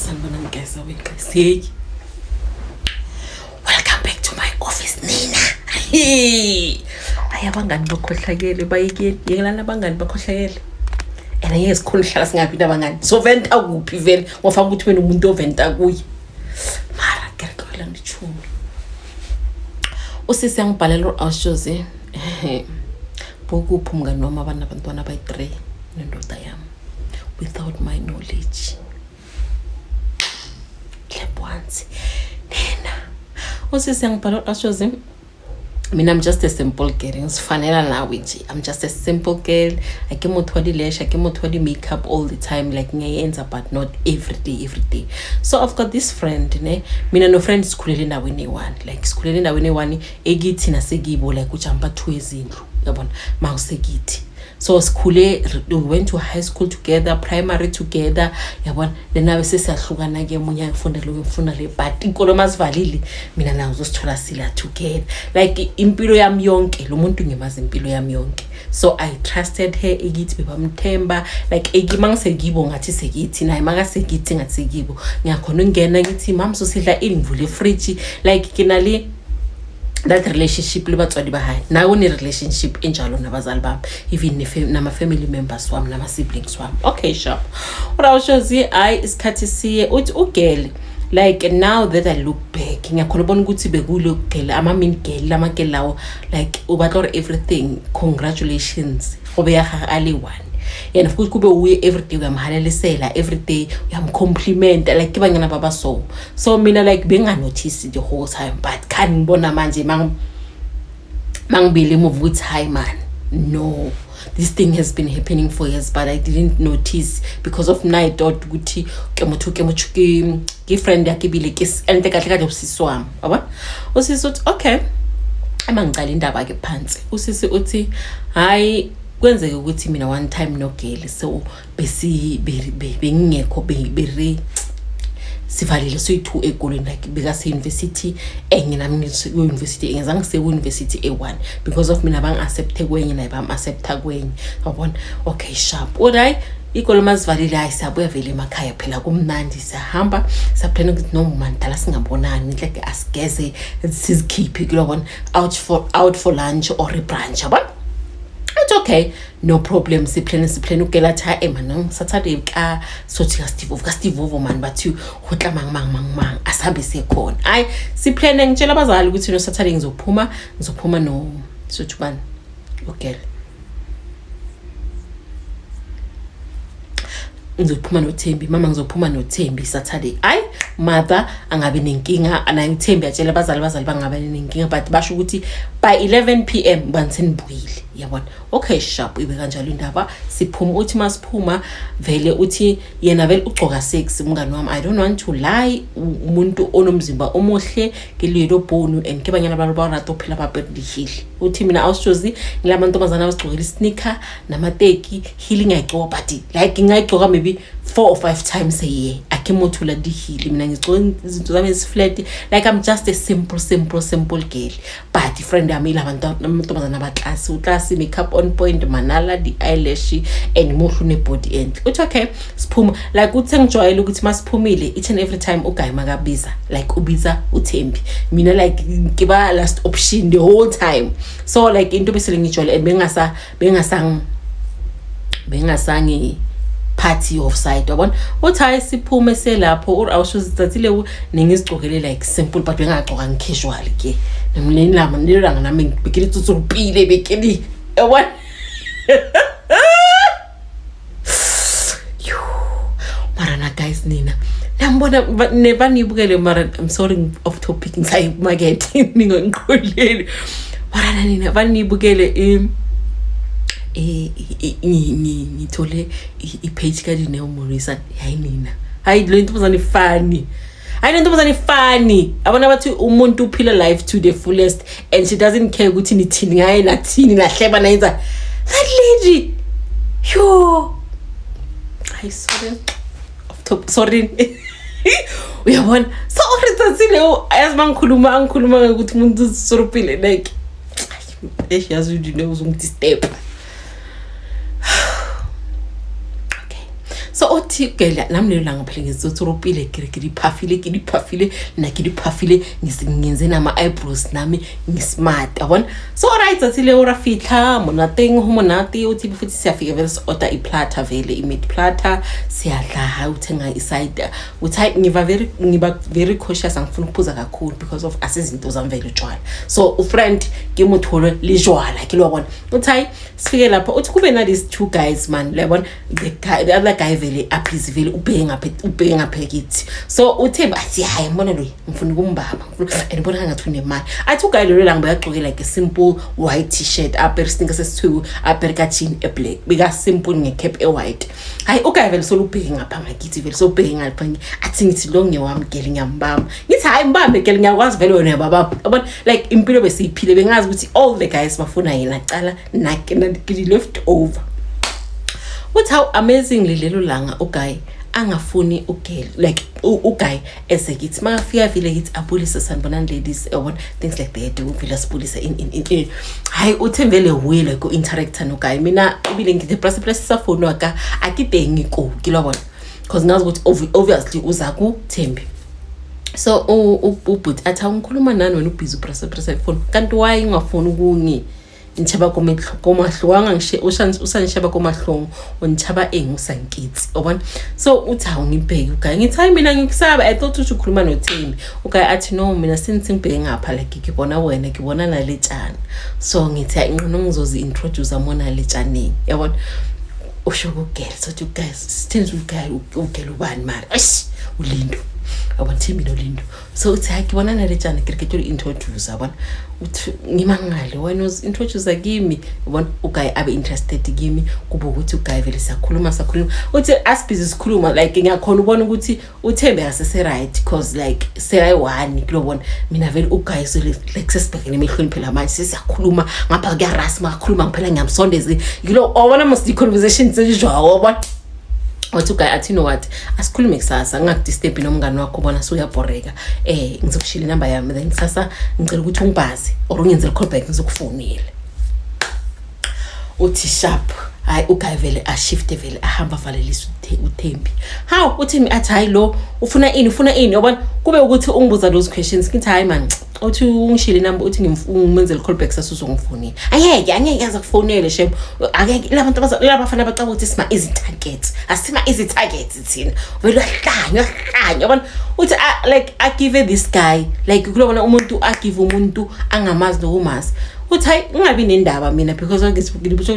Sanibonani guys, awuqeseki. Welcome back to my office Nina. Ayabangani bakhohlakele bayekeni. Yekelana abangani bakhohlakele. And yes khonhlala singaphinde abangani. So venta kuphi vele ngofaka ukuthi wena umuntu oventa kuye. Mara ngiyaqala ngichumi. Usisi angibhalela uAushozi. Bokuphi umngani wami abantwana abayi3 nendoda yami without my knowledge. Once Nina usisi ngibhala uAushozi mina I'm just a simple girl ngifanele nawe nje I'm just a simple girl akimothwali lash akimothwali makeup all the time like ngiyenza but not every day. So I've got this friend ne mina no friend sikhulele endaweni e1 like sikhulele endaweni e1 ekithi nasekibo like ujamba 2 ezindlu yabona mawusekithi. So sikhule we went to high school together, primary together yabona lenawe sesiyahlukana ke munye ngifunda le but inkolo masivalile mina nawo uzosithola sila together like impilo yami yonke lo muntu ngemazi impilo yami yonke. So I trusted her ekithi bebamthemba like ekimangisekibo ngathi sekithi naye makasekithi ngathi sekibo ngiyakhona ungena ngithi mama sosidla ingivule fridge like kinali that relationship libatswadi bahayi nawo ne relationship enjalo nabazali bami even nama family members wami nama siblings wami. Okay sharp uAushozi isikhathi siye uthi ugele like now that I look back ngiyakhona ubona ukuthi bekulo ugele ama mean girl lama girl lawo like ubatlora everything congratulations ngobe yaha ali1 and futhi kube uye everyday uyamhalalisela everyday uyamcompliment like kibanyana baba so mina like benga notice the whole time but can ngibona manje mangibili move with hi man no this thing has been happening for years but I didn't notice because of I thought ukuthi kemuthi ke friend yakhe bile ke ente kahle usisi wami yabona usisi uthi okay amangicala indaba ke phansi usisi uthi hayi kwenzeke ukuthi mina one time nogele so bengingekho beri sivalile soyi2 ekolweni like because university enginami university engizange se university e1 because of mina bang accept kwenye naye bam accept kwenye yabona. Okay sharp alright ikolo masivalile ayisabuya vele emakhaya phela kumnandi sihamba saplana ukuthi no man dala singabonani like asigeze sizikhiphi yabona out for lunch or a brunch yabona. It's okay, no problem. Siplane ukela tha emanang Saturday ka sothi ka Steve Ovo man bathi hotla mang asabe sekhona. Ay siplane ngitshela abazali ukuthi no Saturday ngizophuma no sothi bani okay. Ngizophuma noThembi mama ngizophuma noThembi Saturday. Ay mother angabe nenkinga anangithembi yatshela abazali bangabe nenkinga but basho ukuthi by 11 PM bansenibuyile yabona. Okay sharp ibe kanjalo indaba siphuma uthi masiphuma vele uthi yena vele ugcoka sexy umngani wami I don't want to lie umuntu onomzimba omuhle ngililo bonu and kebanyana abantu barato phela babedihile uthi mina Aushozi ngilamantombazana abagcokela sneaker namateki healing ayigcoka but like ngayigcoka maybe 4 or 5 times a year akimothula dihile mina ngigcoka izinto zami eziflat like I'm just a simple girl but friend yami lamantombazana abaclass uclass makeup on point manala the eyelash and muhlu ne body end uthi okay siphuma like uthi ngijwayele ukuthi masiphumile each and every time uGuy makabiza like ubiza uThembi mina like ngiba last option the whole time so like into besele ngijwayele bengasangi party of side yabona uthi hayi siphume selapho uAushozi tsatsile ningizigcokele like simple but bengagcoka ngicasual ke nemlelama nilanga nami ngibekile tsutsupile bekeli yabona. Marana guys Nina nambona never nibukele mara I'm sorry off topic ngisayi market ningonqolele marana Nina banibukele ngithole ipage kaDineo Morrison hayi Nina hayi lo ntombazane funny hayi ntombazane funny abona bathi umuntu uphila life to the fullest and she doesn't care ukuthi nithini ngaye nathini lahleba nayenza that lady yo I sorry uyabona so ofritatsile ayazimangikhuluma ukuthi umuntu usorupile like yazi udine uzungidisturb. So uthi gela nami lelo langa phela ngizothropile ke diphafile na ke diphafile ngisengenze nama eyebrows nami ngismart yabona so right athile ora fitla monateng ho monate uthi futhi siyafika vele order iplatter vele imeat platter siyadla ha uthenga iside uthi ngiba very cautious angifuna ukuphuza kakhulu because of asizinto zamvele utshwala so ufriend ke motholo le jwala ke lo bona uthi sifike lapha uthi kube na these two guys man lebona the other guy vele aphizi vele ubheke ngaphekithi so uThembi athi hayi mbona lo ngifuna ukumbamba andibona ngathi unemali athi uguy lo langa bayagcoke like a simple white t-shirt upper sneaker sesithu upper jean a black bika simple ngecap e white hayi uguy vele solubheke ngapha ngakithi vele sobheke ngapha athi ngithi lo ngewami gele ngiyambamba ngithi hayi mbambe gele ngiyakwazi vele wena baba yabona like impilo besiyiphile bengazi ukuthi all the guys bafuna yena cala nakhe left over. What how amazingly lelo langa uguy angafuni ugel like uguy esekithi makafika vile ngithi apolice sanibonani ladies one things like that uvila sipolice in hayi uthembele wile ku interactor noguy mina ubile ngithi plus safoni waka akitengi ko kilobona because ngazi ukuthi obviously uza ku Thembi so ubut atha ngikhuluma nani wena ubhizi press phone kanti why ngafuni ukungi nchaba komahluwanga ngishe usanishaba komahlongo onchaba engusankitsi obona so uthawu ngibheke uguy ngithi hayi mina ngikusaba I thought uthi ukhuluma noThembi uguy athi no mina sengibheke ngapha like ngibona wena ngibona naletshana so ngithi inqono ngizozi introduce amona letshani yabona usho ukugela so you guys sithenze uguy ugela ubani mara ulindo abona Thembi noLindo so uthi akibona naletshana cricket introduce abona uthi ngimangale wena introduce kimi ubona uguy abe interested kimi kuba ukuthi uguy vele sakhuluma uthi asibhizi sikhuluma like ngiyakhona ubona ukuthi uThembi asese right because like say one kulobona mina vele uguy so like sesibhekene emehlweni phela manje sesiyakhuluma ngapha kuyarasma ngakhuluma ngiphela ngiyamsondeze yilo wabona must the conversation sejwawo wabona wathi uguy athi no what asikhulume kusasa ngakudisturb nomngane wakho bona suyaboreka ngizokushila inamba yami then kusasa ngicela ukuthi ungibazi or ungenzele call back ngizokufonela uthi sharp hayi uguy vele a shift vele ahamba valelisa uThembi how uThembi athi hayi lo ufuna ini yabona kube ukuthi ungibuza those questions ngithi hayi man uthi ungishile inamba uthi ngimenzele call back sasuzongifonela angeke yaza kufonele shem akeke labantu labafana abacaba ukuthi sima easy targets asima easy targets thina vele uhlanya yabona uthi like I give this guy like kulobona umuntu agive umuntu angamazi nokumazi uthi hayi ungabi nendaba mina because ngibusho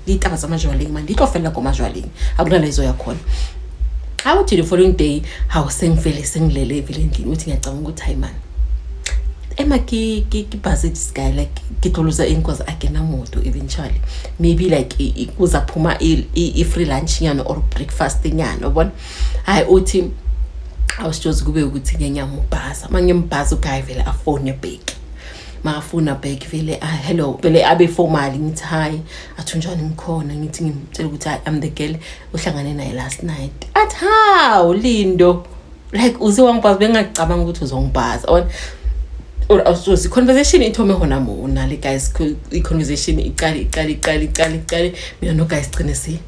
litaba zamajwaling man ngitofela komajwaling akunalezo yakhona how to the following day how sengilele vele endlini uthi ngiyacabanga ukuthi hayi man ema ki budget this guy like kitoluza inkozi akena moto eventually maybe like kuzaphuma I free lunch nyana or breakfast nyana ubona hayi uthi awushoza kube ukuthi ngiyamubhaza mangiyambhaza uguy vele afone back mafuna back vele hello vele abe formal ngithi hayi athunjani ngikhona ngithi ngimtshela ukuthi I'm the girl uhlangane naye last night athi how Lindo like uze wangibhaza bengacabanga ukuthi uzongibhaza on or also conversation ithome hona mona le guys conversation iqali mina no guys qinisi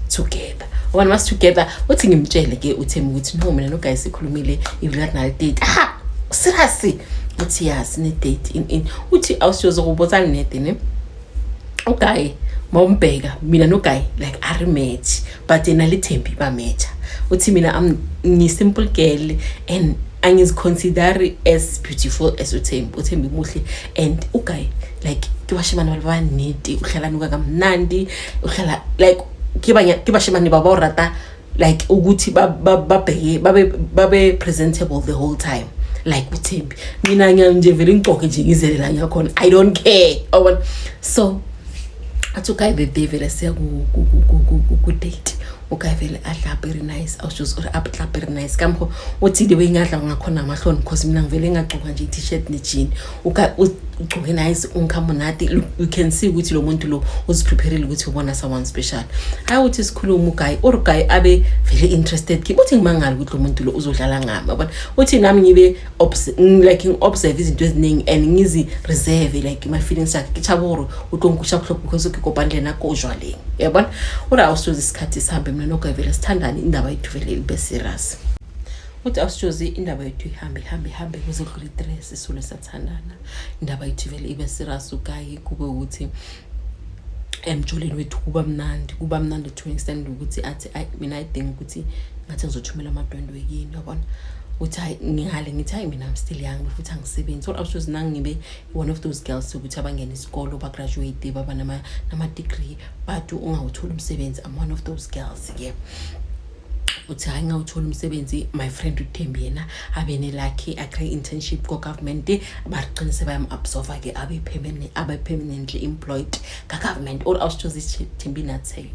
together one must together uthi ngimtshele ke uThembi ukuthi no mina no guys sikhulumile ivilana date seriously uthi yes ne date in uthi awusiyoza kubotana nede ne uguy mombheka mina no guy like are match but ena le Thembi ba match uthi mina ni simple girl and angiziconsider as beautiful as uThembi muhle and uguy like kibashimana balwaneti uhlala nuka kamnandi uhlala like kibashimana baba rata like ukuthi babheke babe presentable the whole time like uThembi mina nje vele ngixoxe nje ngizelela ngiyakhona I don't care so athuka ibe vele siya ku date uguy vele adla very nice awusho apha very nice kamho uthi the way ngadla ngakhona amahloni because mina ngivele ngagcoka nje i-t-shirt ne-jean ugcoke nice unkamonati, you can see ukuthi lo muntu lo uzipreparele ukuthi ubona someone special. Hayi uthi sikhuluma uguy or guy abe very interested ki uthi ngimangala ukuthi lo muntu lo uzodlala ngami yabona. Uthi nami ngibe like observe izinto eziningi and ngizi reserve like my feelings akhe ngichaboro utonkusha kuhlopha because ukikopandle nakozwaleng yabona. Ura awusoze isikhathi sihambe mina noguy vele sithandane indaba yethu vele ibe serious. Uthi awusoze indaba yethu ihambe kuze kudlule 3 sisule sathandana indaba yethu vele ibe serious uguy kube ukuthi emjoleni wethu kuba mnandi to extend ukuthi athi mina I think ukuthi ngathi ngizothumela amadwendwe yini yabona. Uthi hayi ngihale ngithi hayi mina I'm still young futhi angisebenzi. So awusoze nangibe one of those girls ukuthi abangena isikolo ba graduate baba nama degree but ungawuthola umsebenzi. I'm one of those girls uthi hayi ngawuthola umsebenzi. My friend uThembi yena abene lucky akre internship ko government baqinise bayam absorber ke abe permanently employed ka government. Or awusoze Thembi nathi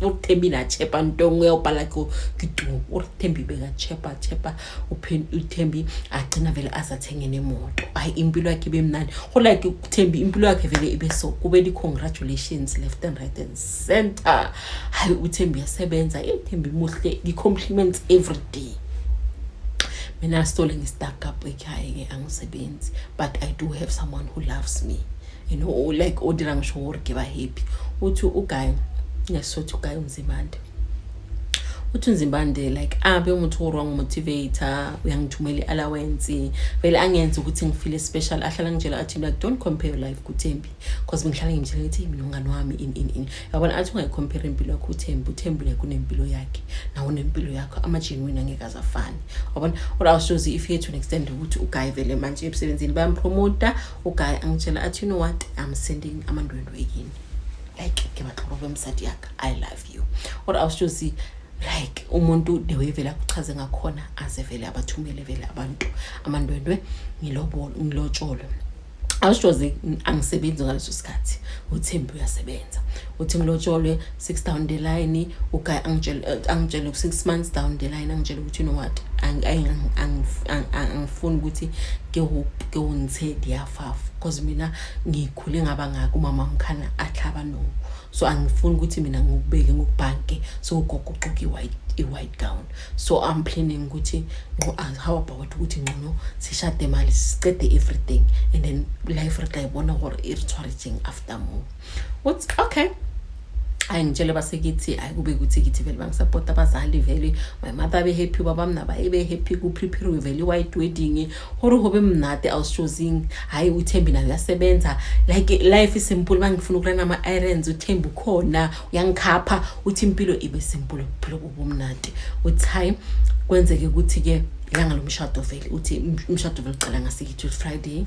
uThembi na chepa ntongo yobhala ko kidu uThembi beka chepa uThembi agcina vele azathenge nemoto. Hayi impilo yakhe bemnandi go like uThembi impilo yakhe vele ibe so kube di congratulations left and right and center. Hayi uThembi yasebenza uThembi muhle di compliments every day. Mina stole ngistack up ekhaya ke angisebenzi but I do have someone who loves me, you know, like odira ngisho wor give happy. Uthi uguy ngesothi uguy uNzimande uthi uNzimande like abe umuntu wrong motivator uyangithumela allowance vele angenza ukuthi ngifeel special. Ahlala ngitshela athi like don't compare your life kuThembi because bengihlala ngimtshela ukuthi mina ungani wami in yabona athi ungayicompare impilo yakho uThembi like unempilo yakhe na unempilo yakho ama-genuine angeke azafani yabona. Or awusoze if you to an extent ukuthi uguy vele manje emsebenzini bayampromoter uguy angitshela athi you know what I'm sending amandwendwe yini like ngibaxoxa kwemsadi yakhe I love you. Or awusoze like umuntu the way vele akuchaze ngakhona aze vele abathumele vele abantu amandwendwe ngilotsholo. Awusoze angisebenzi ngaleso sikhathi uThembi uyasebenza. Uthi ngilotshole 6 down the line uguy angitshela 6 months down the line angitshela ukuthi you know what angifuni ukuthi ke ungithe diafafu because mina ngikhule ngaba ngaka umama mkhana ahlaba no. So angifuni ukuthi mina ngikubeke ngokubhanke so ugogo uqoka i-white gown. So I'm planning ukuthi how about ukuthi ngcono sishade mali siqede everything and then life rekayibona gore iritswaraging after more. What's okay? Ngitshela basekithi ayikube ukuthi kithi vele bangisupport abazali vele my mother be happy baba mina bayibe happy ku prepare vele white wedding hore hobe mnate awushozing. Hayi uThembi nayo yasebenza like life is simple bangifuna ukurana ama irons uThembi khona uyangikhapha uthi impilo ibe simple ukuphila kubumnate. Uthi hayi kwenzeke ukuthi ke ilanga lomshado vele uthi umshado vele uqala ngasikithi Friday.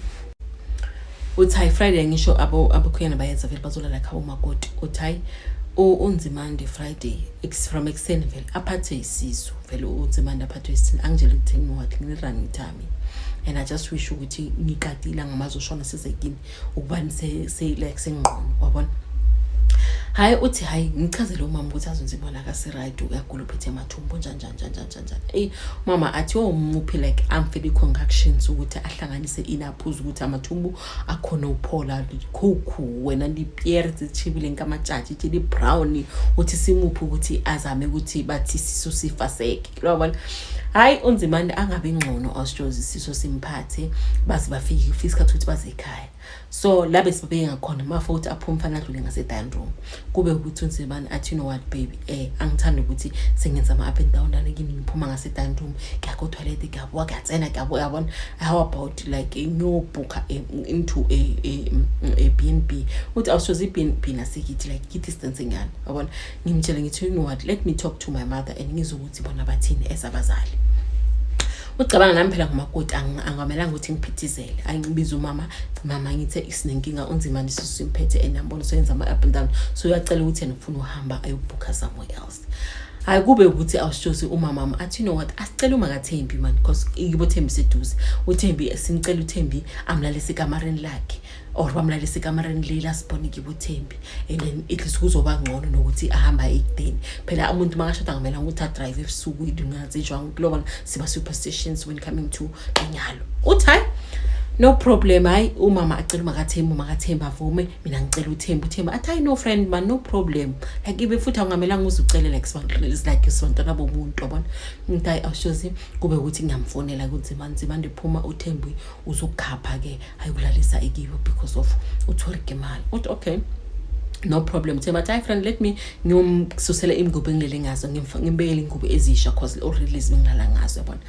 Uthi hayi Friday ngisho abakhuyana bayenza vele bazolala khaya umakoti. Uthi hayi uNzimande Friday from extend vele aphathe isisu vele uNzimande aphathe isisu angitshela ukuthi ngwathi ngirani ithami and I just wish ukuthi ngiqadila ngamazoshona sizekini ukubani say like sengqono wabona. Hayi uthi hayi ngichazele umama ukuthi azonzibona akase right uyagula uphethe emathumbu njani. Mama athi umuphi like amfeli concoctions ukuthi ahlanganise inaphuzu ukuthi amathumbu akhona uphola khukhu wena lipierre zithibile nkamatshaji tshili brown uthi simuphi ukuthi azame ukuthi bathi siso sifaseke yabona. Hayi uNzimande angabe ngcono awushozi siso simphathe basi bafike isikhathi ukuthi baze ekhaya. So labe sibabe ngakhona mafuthi aphumfana adlule ngase dining room kube ukuthi uNzimande athi you know what baby angithanda ukuthi sengenza ama up and down lana kimi ngiphuma ngase dining room ngiyako toilet ngiyabo katsena ngiyabo yabona. How about like ngiyobhuka into a B&B uthi awushozi B&B nasikithi like kithi distance ngani yabona. Ngimtshela ngithi you know what let me talk to my mother and ngizokuthi bona bathini esabazali. Ucabanga nami phela ngumakoti angamelanga ukuthi ngiphithizele ayingibiza mama ngithe isinenkinga uNzimande sisimphethe enambona soyenza ama up and down so uyacela ukuthi ngifuna uhamba ayobhuka somewhere else. Hayi kube ukuthi awushozi umama athi you know what asicela uma kaThembi man because ikibo Thembi seduze uThembi simcela uThembi amlalise kamareni lakhe or bamlalise kamareni lela sibone kibo Thembi and then it is kuzoba ngcono nokuthi ahamba ekudeni phela umuntu makashada ngamela ukuthi drive ebusuku idungazi jwang global siba superstitions when coming to inyalo. Uthi hayi no problem. Hayi umama acela makathemba avume, mina ngicela uthemba athi no friend man, no problem. Like ibe futhi angamelanga uzucela like isibantwana bomuntu yabona. Ngithi hayi awushozi kube ukuthi ngiyamfonela kunzima ndiphuma uThembi uzokukhapha ke ayokulalisa ekiwe because of uthorike imali. Uthi okay, no problem. Themba athi friend, let me ngiyomsusela ingubo engilele ngazo, ngimbekele ingubo ezisha cause already ngilala ngazo yabona.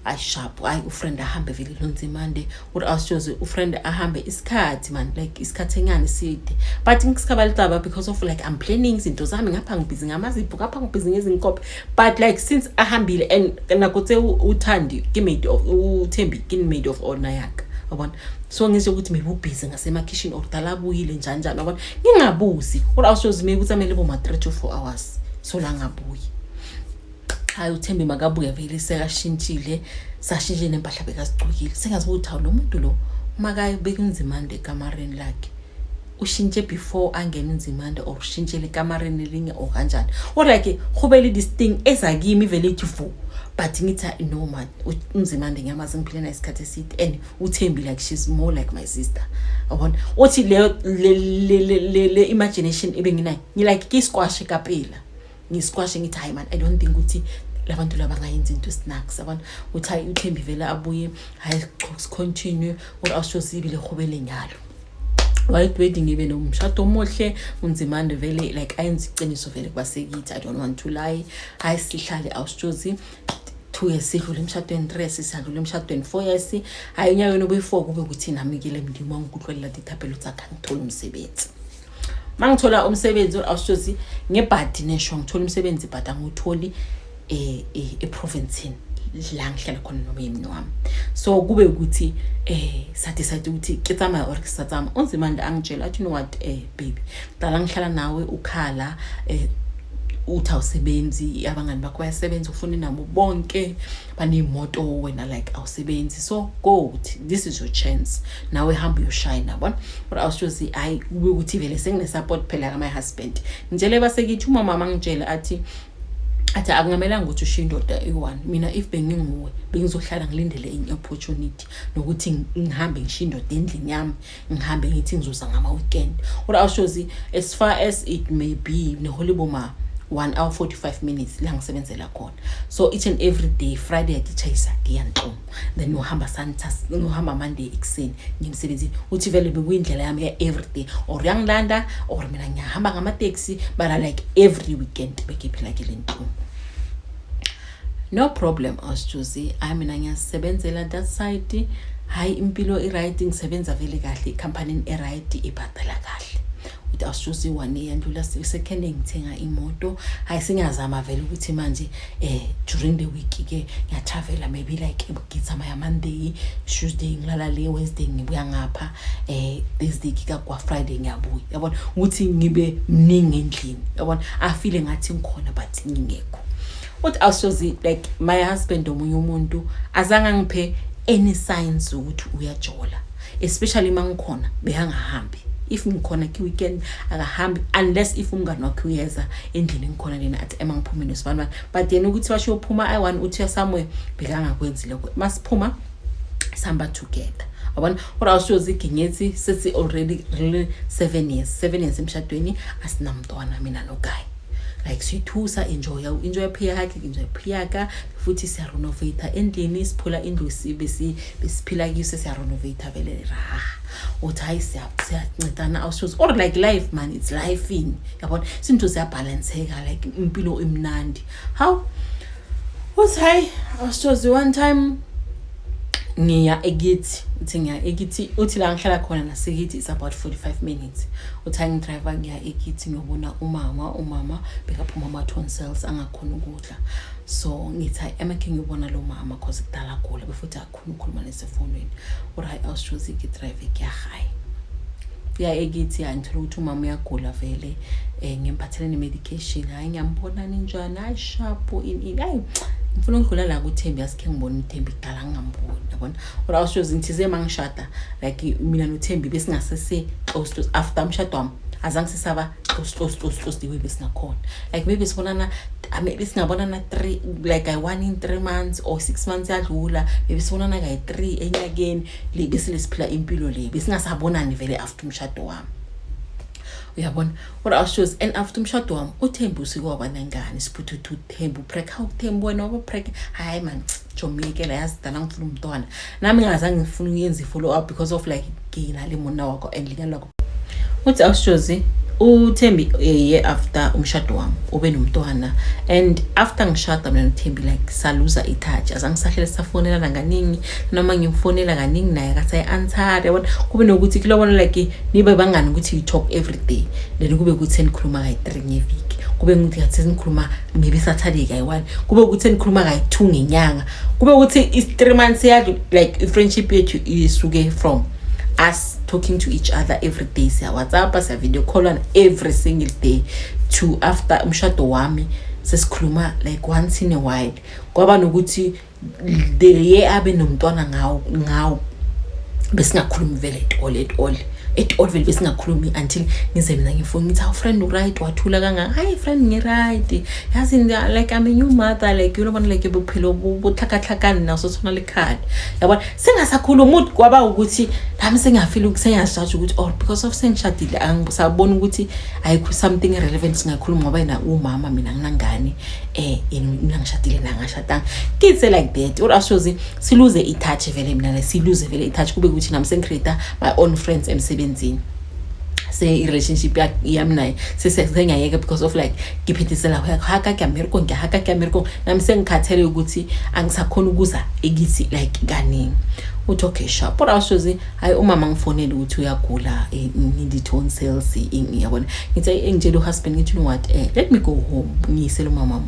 I sharp ufriend ahambe vele lonzimande uthi awushoze ufriend ahambe isikhathi man, like isikhathi engane side, but ngiksikabalitaba because of like I'm planning izinto zami ngapha ngibhizi ngamazipho ngapha ngibhizi ngezinkophe, but like since ahambile and nakuthe uThandi kimade of uThembi kimade of honor yakhe yabona. So ngisho ukuthi maybe ubhizi ngasema kitchen or dala buyile njani yabona, ngingabuzi uthi awushoze maybe utsamele bo 3 to 4 hours so la ngabuyi. Hayi uThembi makabuya vele sekashintshile, sashintshe nempahla bekazigcokile, sengazi ukuthi lo muntu lo makaye beka inzimande ekamareni lakhe ushintshe before angena inzimande or ushintshele ekamareni linye or kanjani, or like khubele this thing ezakimi vele ethi fu, but ngithi no man unzimande ngiyamazi ngiphilena isikhathi eside and uThembi like she's more like my sister yabona. Uthi le imagination ebenginayo ngilike kisquash kapela ngisquash ngithi hayi man, I don't think ukuthi labantu laba ngayenza into snacks yabona. Uthi hayi uThembi vele abuye hayi continue or awushozibile khobele nyalo white wedding ibe nomshado omuhle unzimande vele like ayenza iqiniso vele kwasekithi. I don't want to lie, hayi sihlale awushozi 2 years sidlule emshadweni, 3 years sidlule emshadweni, 4 years hayi unyakeni obuyi4 kube ukuthi nami ngile mndimi wangikuhlolela dithapelo tsakha ngithola umsebenzi. Mangithola umsebenzi awushozi ngebhadi nesho ngithola umsebenzi but angitholi eprovinceni la ngihlala khona nomyeni wami. So kube ukuthi sathi ukuthi kitsama or kisatsama unzimande angitshela athi you know what baby dala ngihlala nawe ukhala uthi awusebenzi, abangani bakho bayasebenza ufuna nabo bonke baneyimoto wena like awusebenzi, so go, this is your chance nawe hamba uyoshine yabona. But awushozi hayi kube ukuthi vele sengine support phela ka my husband ngitshele basekithi umama mangitshela athi akungamelanga ukuthi ushiye indoda i1, mina if benginguwe bengizohlala ngilindele enye opportunity nokuthi ngihambe ngishiye indoda endlini yami, ngihambe ngithi ngizoza ngama weekend. Or awushozi as far as it may be neholiboma 1 hour 45 minutes la ngisebenzela khona, so each and every day Friday akichayisa ngiyanhloma, then uhamba Santas uhamba Monday ekseni ngimsebenzini. Uthi vele bekuyindlela yami ya every day or yangilanda or mina ngiyahamba ngama taxi, but like every weekend bekiphila ke lento. No problem awushozi mina ngiyasebenzela that side, hayi impilo i-right, ngisebenza vele kahle company e-right ibhadala kahle. Uthi awushozi 1 year ndlula second ngithenga imoto, hayi singazama vele ukuthi manje during the week ke ngiyatravel maybe like ngitsama ya Monday, Tuesday ngilala le, Wednesday ngibuya ngapha, Thursday kwa Friday ngiyabuya yabona, ukuthi ngibe mningi endlini yabona, afile ngathi ngikhona but ngingekho. What awushozi like my husband omunye umuntu azange ngiphe any signs ukuthi uyajola, especially mangikhona behangahambi. If ngikhona ki weekend akahambi unless if umngani wakhe uyeza endlini ngikhona lena athi emangiphume nesibani, but yena ukuthi washo uphuma I1 uthi somewhere bekangakwenzile masiphuma samba together yabona. Or awushozi iginyethi sethi already really 7 years emshadweni asinamntwana mina no guy, like sithusa enjoy phia yakhe enjoy phiyaka futhi siya renovate endlini, siphula indlu besiphila kuse siya renovate vele raha. Uthi siyancedana awushozi or like life man, it's life in yabona, izinto ziyabalanceka like impilo emnandi. How was hayi awushozi one time ngiya ekithi uthi la ngihlala khona nasekithi it's about 45 minutes. Uthi ngidriver ngiya ekithi ngiyobona umama bekaphuma ama tonsils angakhona ukudla, so ngithi emake ngiyobona lo mama cause kudala gula befuthi akukhona ukukhuluma nesefonweni. Or hayi awushozi ke driver ke hayi ya ekithi ngithola ukuthi umama uyagula vele, ngemphathele ne medication, hayi ngiyambona ninjani, hayi sharp in hayi ngifuna ukudlula la kuThembi, asikhe ngibone uThembi kudala ngamboni yabona. Or awushozi ngithize mangishada like mina noThembi besingasese close to after umshado wami azange sisaba close the way besingakhona. Like maybe sibonana maybe singabonana 3 like I 1 in 3 months or 6 months yadlula, maybe sibonana ka 3 enyakeni le bese lesiphila impilo le besingasabonani vele after umshado wami. Uyabona what else shows. And after umshado wami uThembu usikwaba nangani siphuthu uThembu prek how Thembu wena oba prek hayi man jomike la yazidala ngifuna umntwana nami ngazange ngifuna uyenza follow up because of like ngina le mona wakho and linyana lakho. What else shows uThembi year after umshado wami ube nomntwana, and after ngishada mina noThembi like saluza itouch azange sahlele safonela nganingi noma ngimfonela kaningi naye akasayi answer yabona kube nokuthi kilobona like nibe bangani ukuthi you talk every day, then kube ukuthi nikhuluma ka 3 ngeviki, kube ukuthi ngathi nikhuluma maybe Saturday ka 1, kube ukuthi nikhuluma ka 2 ngenyanga, kube ukuthi is 3 months yadlu like friendship yethu isuke from us talking to each other every day, siya WhatsApp, siya video call on every single day, to after umshado wami sesikhuluma like once in a while. Kwaba nokuthi the year abe nomntwana ngawo besingakhulumi vele at all vele besingakhulumi until ngize mina ngifone ngithi our friend right wathula kanga, hi friend ngi right yazi like I'm a new mother, like you know like bophelo bothakathakana naso sona lekhaya yabona singasakhuluma uthi kwaba ukuthi nami sengafeel ukusengiyashaja ukuthi all because of sengishadile angisabona ukuthi ayikho something relevant singakhuluma ngoba yena umama mina nginangani mina ngishadile nangashadanga kids like that. Or ashozi siluze itouch vele mina siluze vele itouch kube ukuthi nami sengicreate my own friends emsebenzini say relationship yami naye sesengiyayeka because of like ngiphethisela haka kameriko nami sengikhathele ukuthi angisakhona ukuza ekithi like kaningi uthi okay sharp. But ashozi hayi umama ngifonela ukuthi uyagula need tone cells yabona ngithi ngitshela uhusband ngithi you know what let me go home ngiyisela umama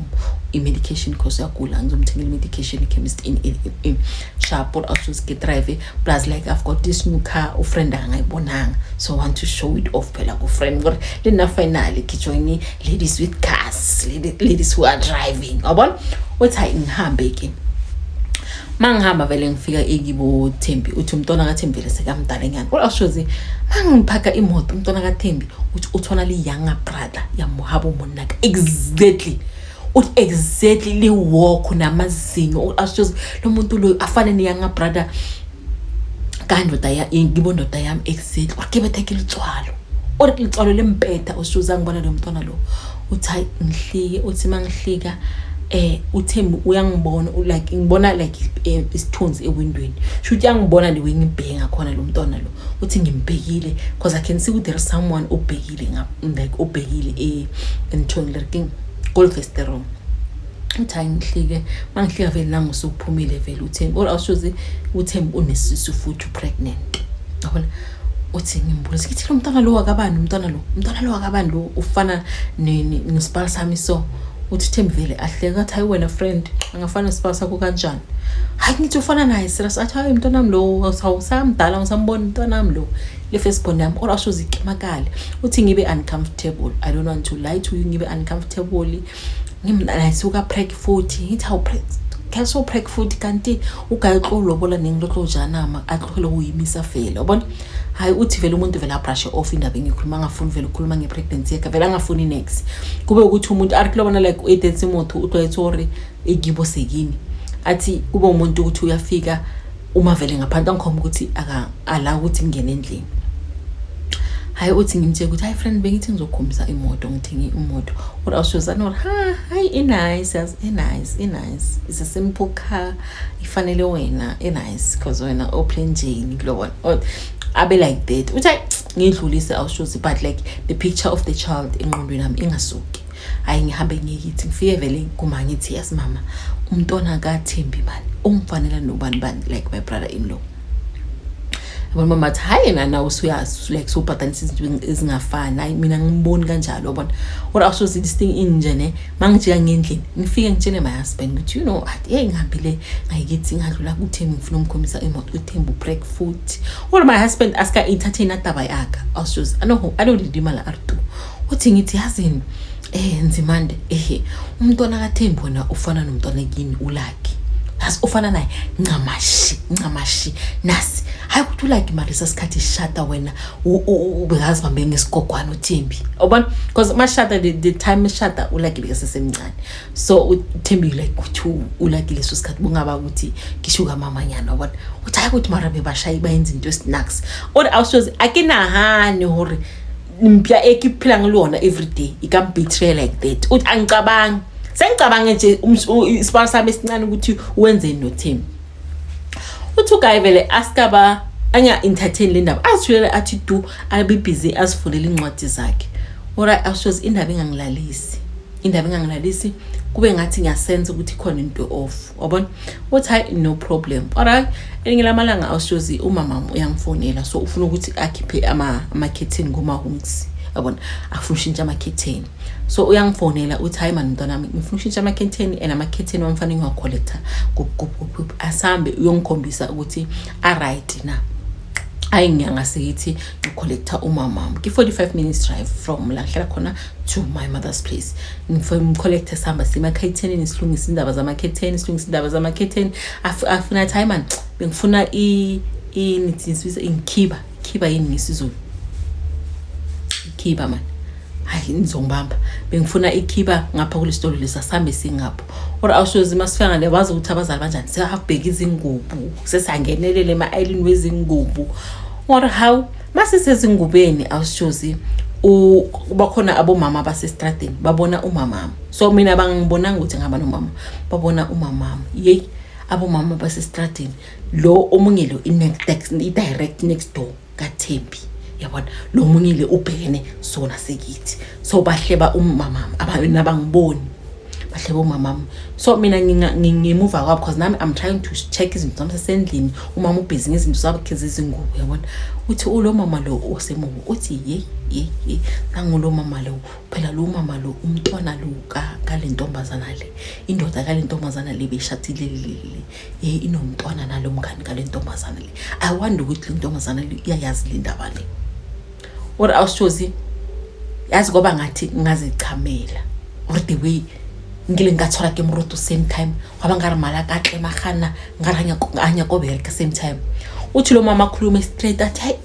medication because uyagula ngizomthengela medication chemist in sharp. But ashozi ke drive plus like I've got this new car ufriend angayibonanga, so I want to show it off phela ku friend ngoba lena finally kijoin ladies with cars, ladies who are driving yabona uthi hayi ngihambe ke mangihamba vele ngifika ekibo Thembi uthi umntwana kaThembi vele sekamdala nyana. What ashozi mangiphaka imoto umntwana kaThembi uthi uthona li younger brother yamuhabo monaka exactly li walk namazinyo ashozi lo muntu lo afane ne younger brother kandoda ya ngibondoda yami exactly wakebethekile utswalo litswalo lempetha ushuza ngibona lo mntwana lo uthi hayi ngihlike uthi mangihlika uThembi uyangibona like ngibona like isithunzi ewindweni shuthi yangibona le ngibhenga khona lo mntwana lo uthi ngimbhekile because I can see ukuthi there is someone obhekile like obhekile entshoni lerking golfesterom uthi ngihlike mangihlika vele la ngosukuphumile vele uThembi or ashozi uThembi unesisu futhi pregnant yabona uthi ngimbuza ngithi lo mntwana lo wakabani umntwana lo wakabani lo ufana nesipala sami so uthi Thembi vele ahleka athi hayi wena friend angafana nesipala sakho kanjani, hayi ngithi ufana naye serious athi hayi umntwana nami lo awusamdala ngisambona umntwana nami lo le firstborn yami. Or asho zikimakale uthi ngibe uncomfortable, I don't want to lie to you, ngibe uncomfortable ngimnala isuka preg 40 ngithi how preg kaso preg 40 kanti ugayiqolobola nengilokho janama ahlole uyimisa vele yabona. Hayi uthi vele umuntu vele abrush off indaba engikhuluma ngafuni vele ukukhuluma ngepregnancy yakhe vele angafuni next kube ukuthi umuntu arikulobona like u-18 motho uToyitsori egibo sekini athi kube umuntu ukuthi uyafika uma vele ngaphandle ngikhoma ukuthi ala ukuthi ngene endlini. Hayi uthi ngimtshela ukuthi hi friend bengithi ngizokhombisa imoto ngithengi imoto or awushozana or hi nice it's a simple car ifanele wena nice because wena open jane global abe like that uthi ngidlulise awushozi but like the picture of the child engqondweni nami ingasuki. Hayi ngihambe ngiyithi ngifike vele kuma ngithi yes mama umntwana kaThembi mani ungfanele nobani like my brother in law. Yabona mama athi hayi na usuyazi like so pathanisa izinto ezingafani hayi mina ngiboni kanjalo yabona. Or awushozi this thing inje ne mangijika ngendlini ngifike ngitshele my husband ukuthi you know hey ngihambile ngayikithi ngadlula kuThembi ngifuna umkhombisa imoto uThembi break foot. Or my husband aska entertain ataba yakhe awushozi I don't ridimala artu uthi ngithi yazini nzimande umntwana kaThembi wona ufana nomntwana kini ulaki yazi ufana naye ncamashi nasi hayi ukuthi like imali sesikhathi shada wena ubegazi bambe ngesigogwana uThembi ubona because mashada the time shada ulakile sesemncane so uThembi like ukuthi ulakile so sikhathi bungaba ukuthi ngishuka mamanyana ubona uthi hayi ukuthi mara bebashayi bayenza into esinaks or awushozi akinahani hore impya ekiphila ngelona every day ikam betray like that uthi angicabangi sengicabange nje isibalo sami esincane ukuthi uwenzeni noThembi uthi uGayi vele askaba anya entertain le ndaba asithulele athi do abe busy asifundele incwadi zakhe ora awushozi indaba engangilalisi kube ngathi ngiyasenza ukuthi khona into off wabona uthi hayi no problem ora elingilamalanga awushozi umama uyangifonela so ufuna ukuthi akhiphe ama curtain ngomahungs yabona afuna ushintsha ama curtain so uyangifonela uthi hayi man mntwana nami ngifuna ushintsha ama curtain and ama curtain wamfanele ngiwacollector gup asambe uyongikhombisa ukuthi a right na hayi ngiyangasithi ngicollector umama ki 45 minutes drive from la hlala khona to my mother's place ngifuna collector samba sima curtain nisilungisa indaba zama curtain afuna time man bengifuna nithizisa inkhiba yini ngisizulu ikhiba man hayi nizongibamba bengifuna ikhiba ngapha kulesitolo lesasambe singapho or awushozi masifanga lebaza ukuthi abazali kanjani siyabheka izingubu sesangenelele ema-island wezingubu or how masisezingubeni awushozi bakhona abomama basestradeni babona umama so mina bangibonanga ukuthi ngaba nomama babona umama yey abomama basestradeni lo omunye lo direct next door kaThembi yabona lo munye le ubhekene sona sekithi so bahleba umama abana bangiboni bahleba umama so mina ngimuva kwabo because nami I'm trying to check izinto zami sesendlini umama ubhizi ngezinto zakhe zezingubo yabona uthi ulo mama lo osemubo uthi ye nangulo mama lo phela lo mama lo umntwana lo kale ntombazana le indoda kale ntombazana le beshatile le inomntwana nalo mngani kale ntombazana le I wonder ukuthi le ntombazana le iyayazi le ndaba le or awushozi yazi ngoba ngathi ngazichamela or the way ngile ngathola ke mroto same time kwaba ngari mala kahle magana ngaranya kobereka same time uthi lo mama khuluma straight athi hey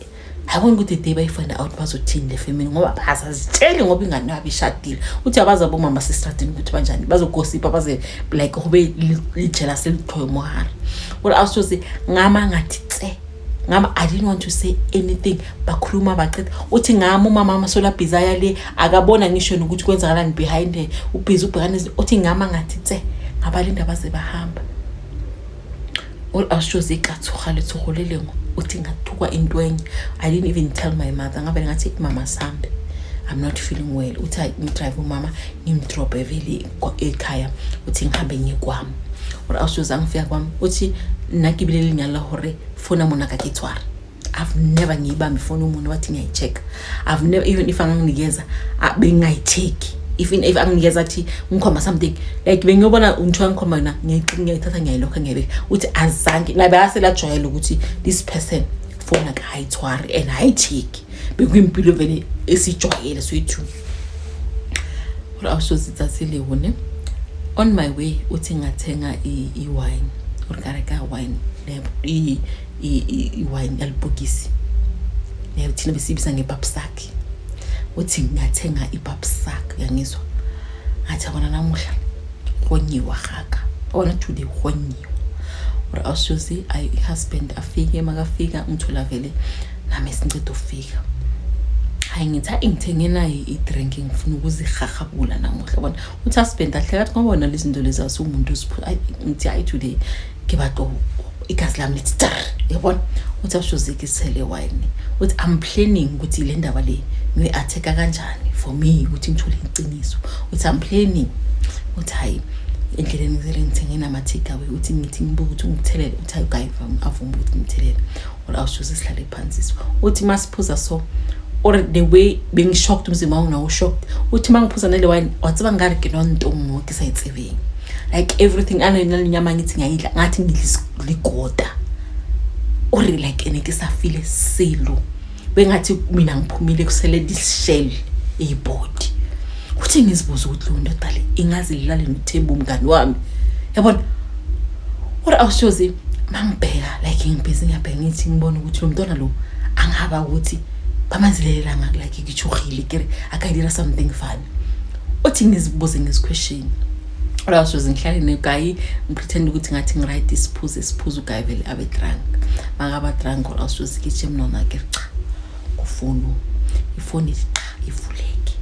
ayibona ukuthi day bayifind out bazothini le family ngoba bazazitsheli ngoba ingane yabo ishadile uthi abaza bomama sestratini ukuthi banjani bazogosipa baze like kube jealous lithoyo mohara or awushozi ngama ngathi ngama I didn't want to say anything bakhuluma baqeda uthi ngama umama masola bizaya le akabona ngisho ukuthi kwenzakalani behind her ubhizi ubhekane uthi ngama ngathi ngabalinda baze bahamba all awushozi ikathuha lethuholele uthi ngathukwa intwenye I didn't even tell my mother ngabe ngathi mama sambe I'm not feeling well uthi ngidrive umama ngimdrop eveli ekhaya uthi ngihambe ngikwami or awushozi angifika kwami uthi nakibile linyala hore fona mona ka kitwara I've never ngibamba ifoni umuntu wathi ngiyayicheck I've never even if anginikeza bengayitake even if anginikeza athi ngikhomba something like bengiyobona unthu angikhomba na ngiyithatha ngiyilokha ngiyabeka uthi azange ngabe asela jwayele ukuthi this person fona ka hayitwari and hayitake bekwimpilo vele esijwayele soyithu awushozi tsatsile wone on my way uthi ngathenga iwine urkareka wine iwine yalibhokisi thina besibisa ngepapsaki uthi ngathenga ipapsaki yangizwa ngathi abona namuhla honyiwa khaka ona today honyiwa or awushozi husband afike makafika ngithola vele nami sincede ufika hayi ngitha ngithenge naye i-drinking ngifuna ukuzihahhabula namuhla bona uthi husband ahlekathi ngobona lezi zinto lezi asumuntu ngithi hayi today ngibato igazi lami lithi yabona uthi awushozi isele wine uthi I'm planning ukuthi le ndaba le ngiyi-attack kanjani for me ukuthi ngithole iqiniso uthi I'm planning uthi hayi endleleni ngithenge nama-take away uthi ngithi ngibuka ukuthi ngithelele uthi hayi Gayi avuma ukuthi ngithelele or awushozi sihlale phansi uthi masiphuza so or the way being shocked umzimba wangu nawo shocked uthi mangiphuza nale wine watsiba ngari ke nontongo kisayitsebeng like everything ananyama ngithi ngiyidla ngathi ngiligoda or like enikisafile silo bengathi mina ngiphumile kusele this shell ebody uthi ngizibuza ukuthi lo nto dale ingazi lilale noThembi umngani wami yabona Ora awushozi mangibheka like ngibhizi ngiyabheka ngithi ngibona ukuthi lo mntwana lo angaba ukuthi bamanzilelela ngaka like ngichukhile kere akayidira something fun. Uthi ngizibuze ngiziquestion. Ora awushozi ngihlale negayi ngipretend ukuthi ngathi ngiright isiphuzo ugayi vele abe drunk. Makaba drunk ora awushozi kiche mnona ke cha. Kufunu. Ifoni ivuleke.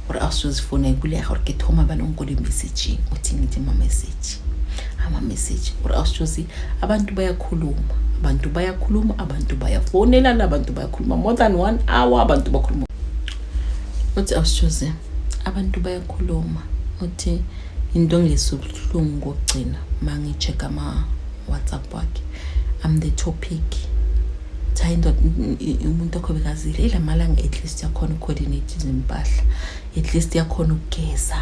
Ora awushozi ifoni ayikuleya gore ke thoma bana ngikole message uthi ngithi ma message. Ama message ora awushozi abantu bayakhuluma abantu bayafonela abantu bayakhuluma more than 1 hour abantu bakhuluma. Uthi awushozi abantu bayakhuluma uthi into ngesubuhlungu ngokugcina mangichecka ama WhatsApp wakhe I'm the topic thayindo umuntu okhobekazile ilamalanga at least yakhona coordinate izimpahla at least yakhona ukugeza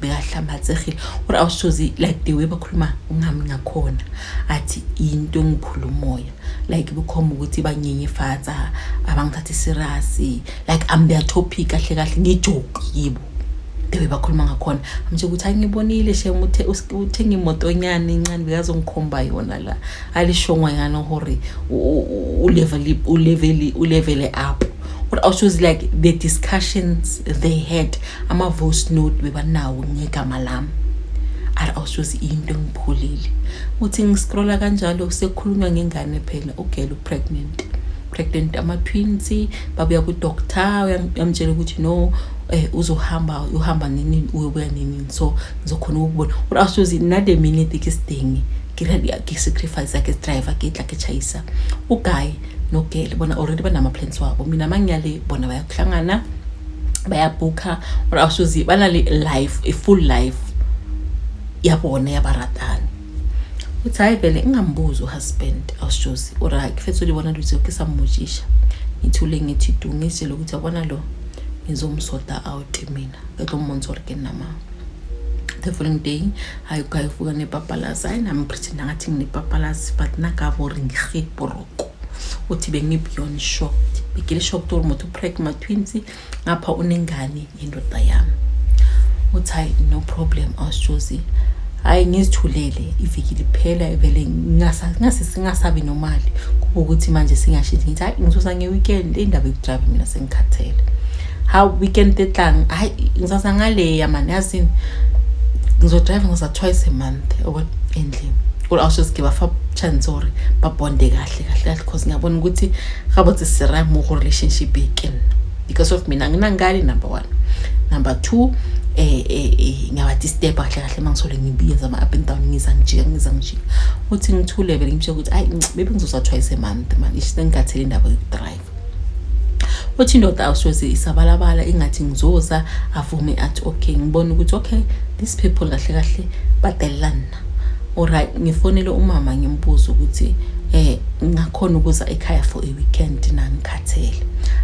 bekahlambatsegile ora awushozi like the way bakhuluma ungami ngakhona athi into ngiphula umoya like bukhoma ukuthi banyenye fatha abangithatha serious like I'm their topic kahle ngijoke yibo the way bakhuluma ngakhona manje ukuthi angibonile sheme uthenga imotonyana incane bekazongikhomba yona la alishongwa yana hore ulevel up. What also is like the discussions they had ama voice note bebanawo ngegama lami are also into ngiphulile uthi ngiscrolla kanjalo sekukhulunywa ngengane phela ugele pregnant ama twins babuya ku doctor uyamtshela ukuthi no uhamba nini uyobuya nini so ngizokhona ukubona uri awusuzi nade minute kisidingi ke sacrifice yakhe driver ke like chayisa uguy nogele bona already banama plans wabo mina mangiyale bona bayakuhlangana bayabhuka uri awusuzi banale life a full life yabona yabaratana uthi hayi vele ngingambuza uhusband awushozi ora kufethu libona ukuthi ukisamujisha ngithule ngithi dungise lokuthi abona lo ngizomsoda out mina ngizomontsora ke nama the following day ayukayifuka nepapalasi ayinami pretend ngathi nginepapalasi but nakavori ngihiporoko uthi bengibeyond shocked bigile shocked umuntu pregnant twins ngapha unengane indoda yami uthi no problem awushozi hayi ngizithulele iviki liphela vele singasabi nomali kuba ukuthi manje singashithi ngithi hayi ngizosa ngeweekend indaba yokudrive mina sengikhathele how weekend tetlang hayi ngizosa ngale yamani yazi ngizodrive ngosa twice a month endlini or also give a chance or babonde kahle because ngiyabona ukuthi gabothi sira mo relationship ikin because of mina nginangali number 1 number 2 ngawathi step kahle mangisole ngibiyenza ama up and down ngizangjika uthi ngithu level ngimsho ukuthi hayi maybe ngizosa twice a month man isingathele indaba yokudrive uthi ndoda awushozi isabalabala ingathi ngizoza avume athi okay ngibona ukuthi okay these people kahle badelana alright ngifonele umama ngimbuza ukuthi ngakhona ukuza ekhaya for a weekend nangikhathele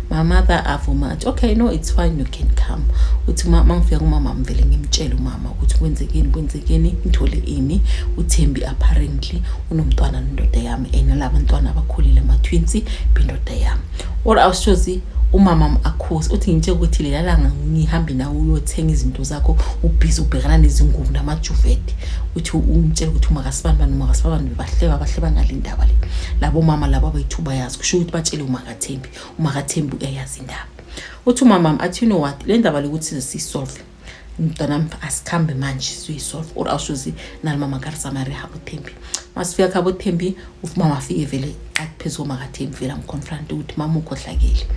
my mother avuma athi okay no it's fine you can come uthi mangifika kumama mvele ngimtshela umama ukuthi kwenzekeni ngithole ini uThembi apparently unomntwana nendoda yami enalabantwana abakhulile ama twins bindoda yami or awushozi umama akhosi uthi ngithe ukuthi lelalanga ngihambe nawe uyothenga izinto zakho ubhizi ubhekana nezingubo namajuveti uthi umtshela ukuthi umakasibani bahleba ngalindaba le labo mama labo abayithuba yazi kusho ukuthi batshele umakathembi uyayazi indaba uthi umama athi you know what le ndaba lokuthi sisolve mntwana asikhambe manje siyisolve or awushozi nalimama kaRisamari habothembi masifika kabothembi ufumama afike vele akuphezu makathembi vela mconfront ukuthi mama ukhohlakele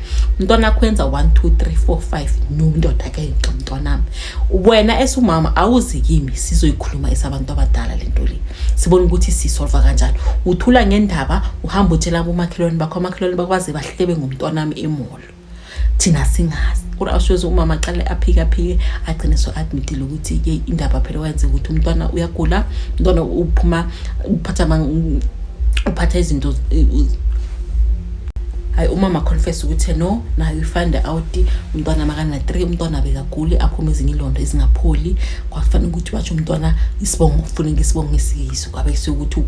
mntwana kwenza 1 2 3 4 5 nondoda ke mntwanami wena esumama awuzi kimi sizoyikhuluma esabantu abadala lento le sibona ukuthi sisolve kanjani uthula ngendaba uhamba utshela abomakhelwane bakwazi bahlebe ngomntwanami emolo thina singazi ura awushozi umama qale aphika agcine so admitile ukuthi ke indaba phela wenze ukuthi umntwana uyagula umntwana uphuma uphatha izinto hayi umama confess ukuthi no now you find out umntwana makana 3 umntwana bekagule aphuma ezinye ilondo ezingapholi kwafanele ukuthi batsho umntwana isibongo ufuna ngisibongo esiyiso kwabe ukuthi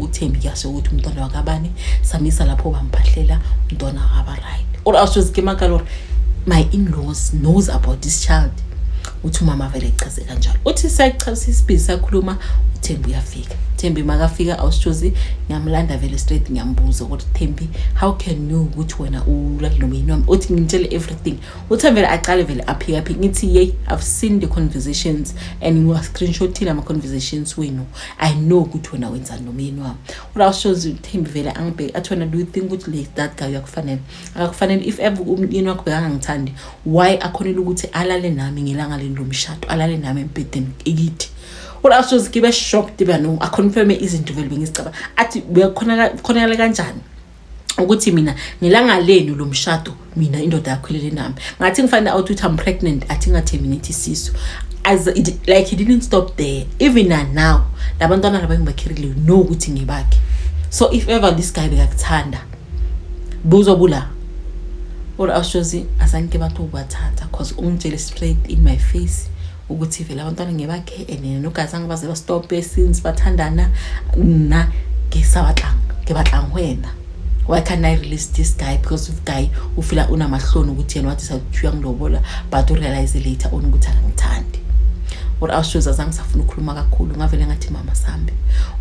uThembi kuyasho ukuthi umntwana wakabani samisa lapho bamphahlela umntwana akaba right or awushozi ke makalori my in-laws knows about this child uthi umama vele echaze kanjalo uthi sayichasisa isibhizi sakhuluma uThembi uyafika Thembi makafika awushozi ngiyamlanda vele straight ngiyambuza ukuthi Thembi how can you ukuthi wena ulala nomyeni wami uthi ngintshele everything uthi vele aqale vele aphi ngithi hey I've seen the conversations and you are screenshotting ama conversations wenu I know ukuthi wena wenza nomyeni wami awushozi Thembi vele angibheke athi wena do you think ukuthi that guy uyakufanele akakufanele if ever umyeni wakho bekangangithandi why akhonela ukuthi alale nami ngelanga leni lomshado alale nami empedeni ikithi awushozi ngibe shocked bano aconfirme izinto vele bengizicaba athi uyakhonakala kanjani ukuthi mina ngelanga leni lomshado mina indoda yakhulele nami ngathi ngifanele out ukuthi I'm pregnant athi ngaterminate isisu as it, like he didn't stop there even now labantwana labangibakhirile know ukuthi ngibakhe so if ever this guy bekakuthanda buzobula awushozi azange bathu bathatha cause ungitshele straight in my face ukuthi vele abantwana ngebakhe and nogazange baze ba stop since bathandana na ngesabatlang wena why can't I release this guy because of guy ufila unamahloni ukuthi yena wathi sathiwa ngilobola but u realize later on ukuthi angithandi awushoza azange safuna ukukhuluma kakhulu ngavele ngathi mama sambe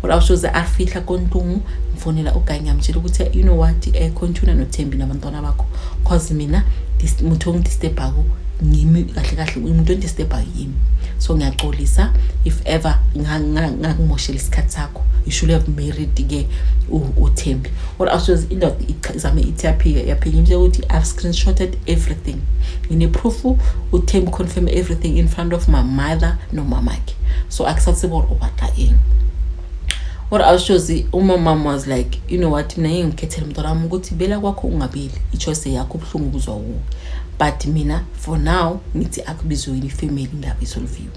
awushoza afihla kontungu mfonela ugayi ngiyamtshela ukuthi you know what continue noThembi nabantwana bakho cause mina this muntu ongidisturbayo ngimi kahle umuntu ondisturbayo yimi so ngiyaxolisa if ever ngangimoshela isikhathi sakho you should have married ke uThembi awushoza indoda izame ithi yaphika nje ukuthi I've screenshotted everything ngine proof uThembi confirm everything in front of my mother no mamakhe so accessible obata yini awushozi mom was like you know what mina ngikhethela umntwana wami ukuthi bela kwakho ungabili ichoice yakho ubhlungu kuzwa wona but mina for now ngithi akubizwe yini family ndaba isolve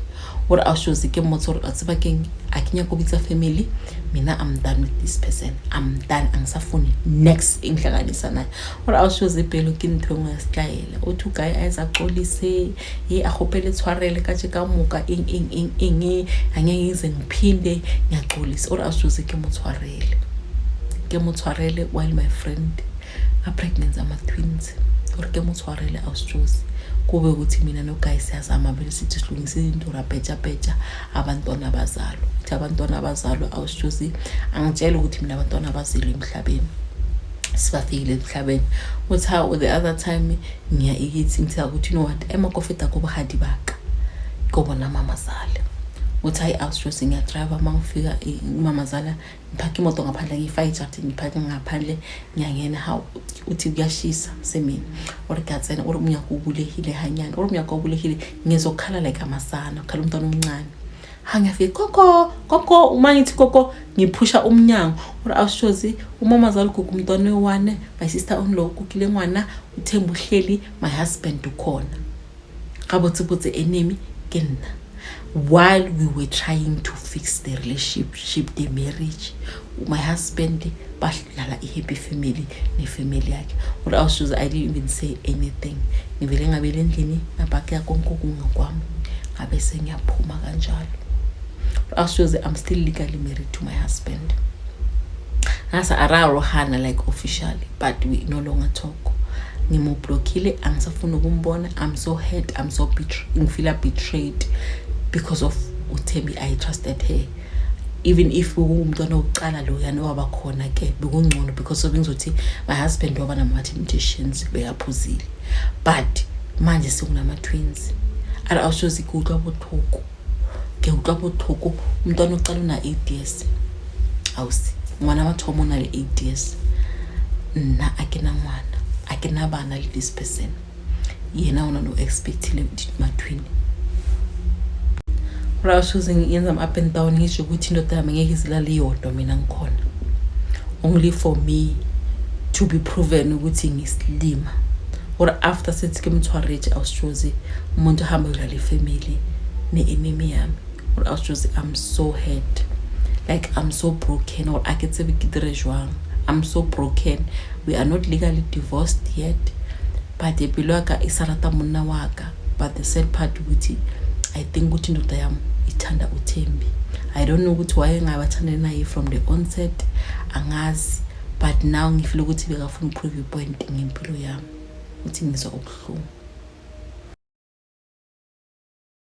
awushozi ke motor atsiba ke akinya kubitsa family mina I'm done with this person I'm done angisafuni next inhlanganisa naye awushozi iphelo kinto ngasixayela uthi guy ayizaxolise ahopele tshwarele kaje ka muka angeke ngiphinde ngiyaxolisa awushozi ke motshwarele while my friend are pregnant ama twins ke motshwarele awushozi kube ukuthi mina no guys siyazama vele sithi silungise into rapetja abantwana bazalo awushozi angitshela ukuthi mina abantwana bazilo emhlabeni sibafikile emhlabeni uthi how the other time ngiya ikithi ngithi ukuthi you know what emakofeta kuba hadi baka kubona mama zale uthi hayi awushozi ngiya driver mangifika mama zala ngiphaka imoto ngaphandle ngiyifight ngiphaka ngaphandle ngiyangena how uthi kuyashisa semini gatsena umnyaka ubulehile hanyana umnyaka ubulehile ngizokhala like amasana ukhala umntwana omncane hangafika koko uma ngithi koko ngiphusha umnyango awushozi umama zalo gugu umntwana wewane my sister on lo kukile ngwana uThembi uhleli my husband ukhona kabotsibotse enemy kenna while we were trying to fix the relationship the marriage my husband bahlala happy family ne-family yakhe awushozi I didn't even say anything ngivele ngabele endlini ngabhaka konke kungakwami ngabe sengiyaphuma kanjalo awushozi I'm still legally married to my husband nasa ararohana like officially but we no longer talk ngimoblockile angisafuna ukumbona I'm so hurt I'm so betrayed because of uThembi I trusted her even if umntwana oqala lo yana wabakhona ke bekungcono because of ngizothi my husband waba nama temptations beyaphuzile but manje sekunama twins awushozi kuqwa bothoko umntwana oqala una 8 years awusi mwana wathomo na 8 years na akena bana this person yena una no expectile my twin awushozi ngiyenza am up and down ngisho ukuthi indoda yami ngeke izilale iyodwa mina ngikhona only for me to be proven ukuthi ngisilima after sethi ke mthwareje awushozi umuntu hamba ulale family ne-enemy yami awushozi I'm so hurt like I'm so broken aketse bikidire jwang I'm so broken we are not legally divorced yet but ebilwaka isarata monna waka but the sad part ukuthi I think ukuthi indoda yami ithanda uThembi I don't know ukuthi why ngabathanda naye from the onset angazi but now ngifila ukuthi bekafuna prove point ngempilo yami uthi ngizwa ubuhlungu